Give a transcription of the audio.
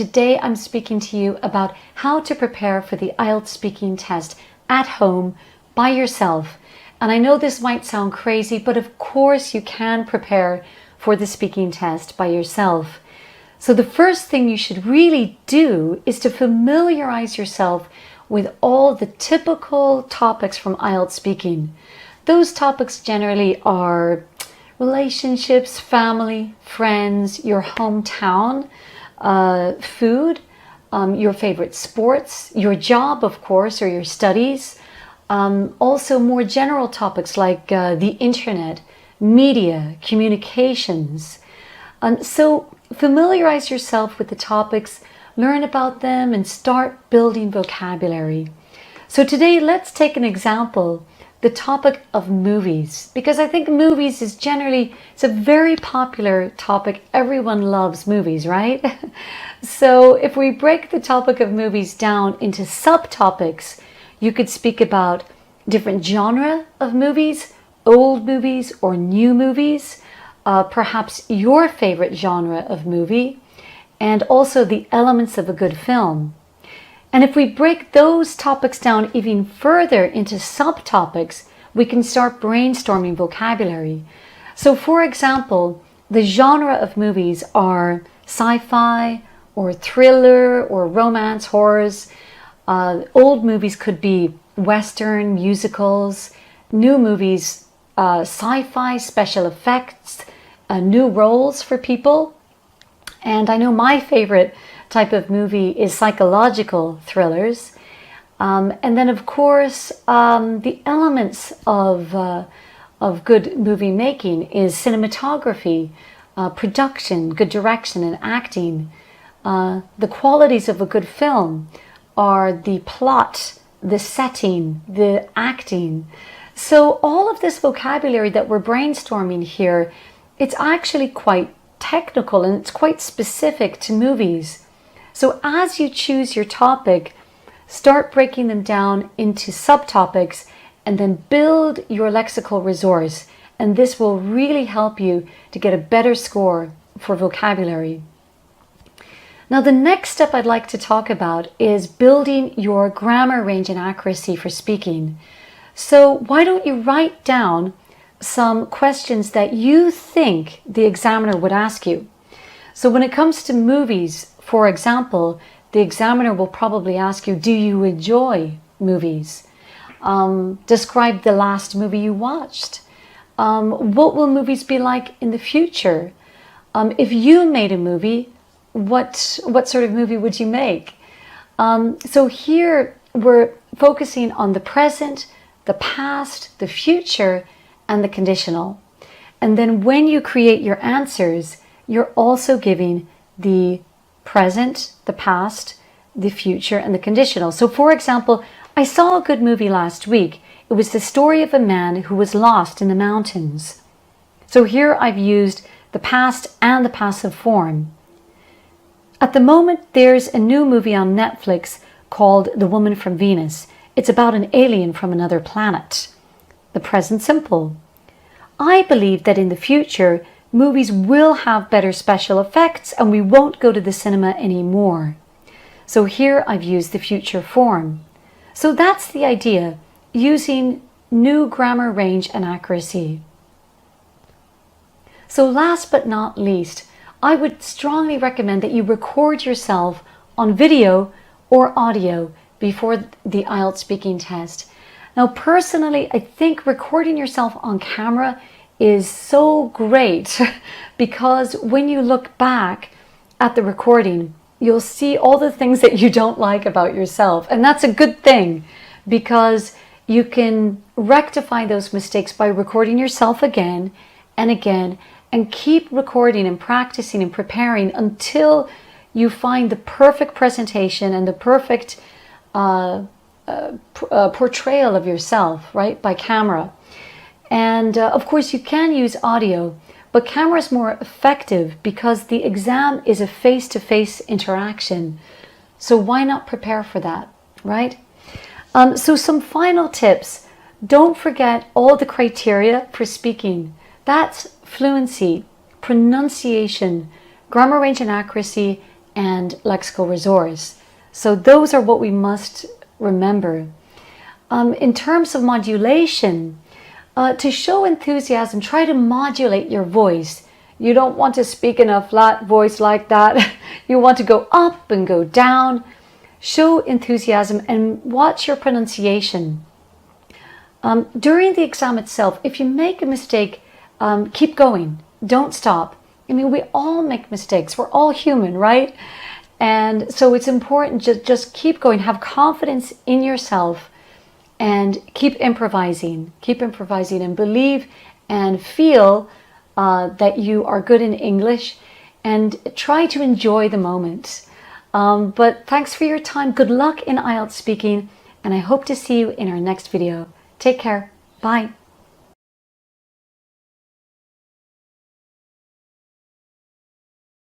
today I'm speaking to you about how to prepare for the IELTS speaking test at home by yourself. And I know this might sound crazy, but of course you can prepare for the speaking test by yourself. So the first thing you should really do is to familiarize yourself with all the typical topics from IELTS speaking. Those topics generally are relationships, family, friends, your hometown, food, your favorite sports, your job, of course, or your studies. Also more general topics like the internet, media, communications. So familiarize yourself with the topics, learn about them, and start building vocabulary. So today, let's take an example, the topic of movies, because I think movies is generally, it's a very popular topic. Everyone loves movies, right? So if we break the topic of movies down into subtopics, you could speak about different genre of movies, old movies or new movies, perhaps your favorite genre of movie, and also the elements of a good film. And if we break those topics down even further into subtopics, we can start brainstorming vocabulary. So for example, the genre of movies are sci-fi or thriller or romance, horrors. Old movies could be Western, musicals. New movies, sci-fi, special effects, new roles for people. And I know my favorite type of movie is psychological thrillers. And then, of course, the elements of good movie making is cinematography, production, good direction, and acting. The qualities of a good film are the plot, the setting, the acting. So all of this vocabulary that we're brainstorming here, it's actually quite technical and it's quite specific to movies. So as you choose your topic, start breaking them down into subtopics and then build your lexical resource. And this will really help you to get a better score for vocabulary. Now, the next step I'd like to talk about is building your grammar range and accuracy for speaking. So why don't you write down some questions that you think the examiner would ask you? So when it comes to movies, for example, the examiner will probably ask you, do you enjoy movies? Describe the last movie you watched. What will movies be like in the future? If you made a movie, what sort of movie would you make? So here we're focusing on the present, the past, the future, and the conditional. And then when you create your answers, you're also giving the present, the past, the future, and the conditional. So for example, I saw a good movie last week. It was the story of a man who was lost in the mountains. So here I've used the past and the passive form. At the moment, there's a new movie on Netflix called The Woman from Venus. It's about an alien from another planet. The present simple. I believe that in the future, movies will have better special effects and we won't go to the cinema anymore. So here I've used the future form. So that's the idea, using new grammar range and accuracy. So last but not least, I would strongly recommend that you record yourself on video or audio before the IELTS speaking test. Now, personally, I think recording yourself on camera is so great because when you look back at the recording, you'll see all the things that you don't like about yourself. And that's a good thing because you can rectify those mistakes by recording yourself again and again, and keep recording and practicing and preparing until you find the perfect presentation and the perfect portrayal of yourself, right, by camera. And of course you can use audio, but camera is more effective because the exam is a face-to-face interaction. So why not prepare for that, right? So some final tips. Don't forget all the criteria for speaking. That's fluency, pronunciation, grammar range and accuracy, and lexical resource. So those are what we must remember. In terms of modulation, to show enthusiasm, try to modulate your voice. You don't want to speak in a flat voice like that. You want to go up and go down. Show enthusiasm and watch your pronunciation. During the exam itself, if you make a mistake, keep going. Don't stop. I mean, we all make mistakes. We're all human, right? And so it's important to just keep going. Have confidence in yourself and keep improvising. Keep improvising and believe and feel that you are good in English, and try to enjoy the moment. But thanks for your time. Good luck in IELTS speaking, and I hope to see you in our next video. Take care. Bye.